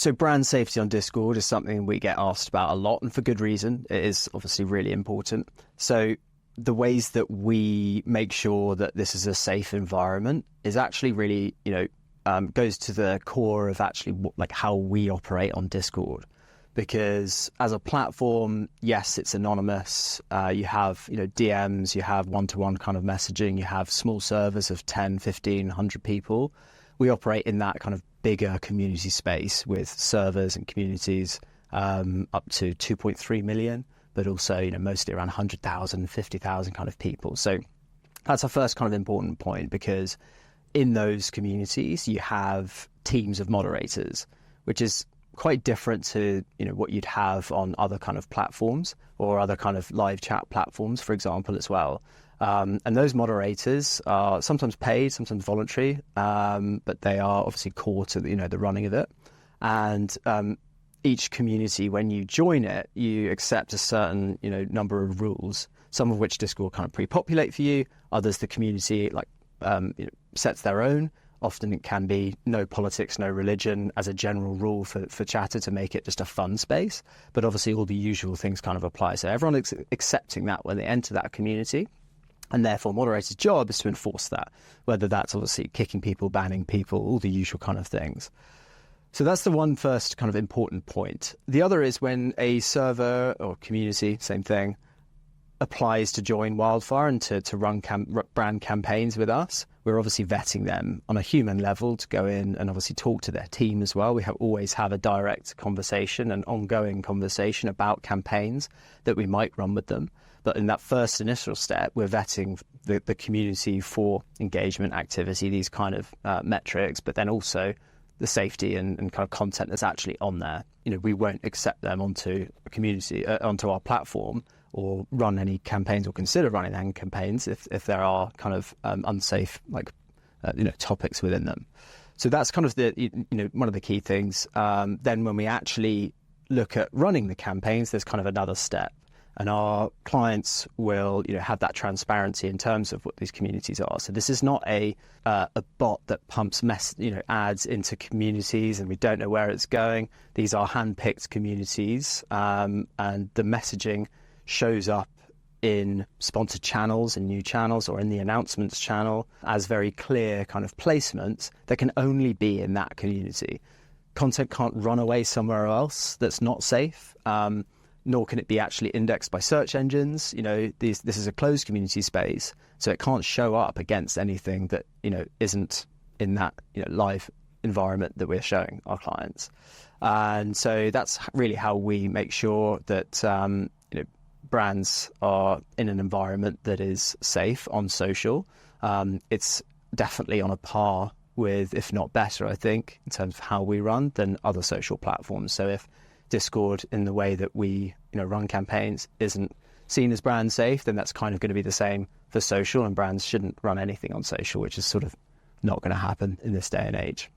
So brand safety on Discord is something we get asked about a lot, and for good reason. It is obviously really important. So the ways that we make sure that this is a safe environment is actually really, goes to the core of actually like how we operate on Discord. Because as a platform, yes, it's anonymous. You have, DMs, you have one-to-one kind of messaging, you have small servers of 10, 15, 100 people. We operate in that kind of bigger community space with servers and communities up to 2.3 million, but also, mostly around 100,000, 50,000 kind of people. So that's our first kind of important point, because in those communities, you have teams of moderators, which is quite different to what you'd have on other kind of platforms or other kind of live chat platforms, for example, as well. And those moderators are sometimes paid, sometimes voluntary, but they are obviously core to the running of it. And each community, when you join it, you accept a certain number of rules, some of which Discord kind of pre-populate for you. Others the community sets their own. Often it can be no politics, no religion as a general rule for chatter to make it just a fun space. But obviously all the usual things kind of apply. So everyone is accepting that when they enter that community. And therefore moderator's job is to enforce that, whether that's obviously kicking people, banning people, all the usual kind of things. So that's the one first kind of important point. The other is when a server or community, same thing, applies to join Wildfire and to run brand campaigns with us, we're obviously vetting them on a human level to go in and obviously talk to their team as well. We always have a direct conversation, an ongoing conversation about campaigns that we might run with them. But in that first initial step, we're vetting the community for engagement, activity, these kind of metrics, but then also the safety and kind of content that's actually on there. We won't accept them onto a community, onto our platform, or run any campaigns or consider running any campaigns if there are kind of unsafe topics within them. So that's kind of the one of the key things. Then when we actually look at running the campaigns, there's kind of another step, and our clients will have that transparency in terms of what these communities are. So this is not a bot that pumps ads into communities and we don't know where it's going. These are hand-picked communities, and the messaging shows up in sponsored channels and new channels or in the announcements channel as very clear kind of placements that can only be in that community. Content can't run away somewhere else that's not safe, nor can it be actually indexed by search engines. This is a closed community space, so it can't show up against anything that isn't in that live environment that we're showing our clients. And so that's really how we make sure that brands are in an environment that is safe on social. It's definitely on a par with, if not better, I think, in terms of how we run than other social platforms. So if Discord, in the way that we run campaigns, isn't seen as brand safe, then that's kind of going to be the same for social, and brands shouldn't run anything on social, which is sort of not going to happen in this day and age.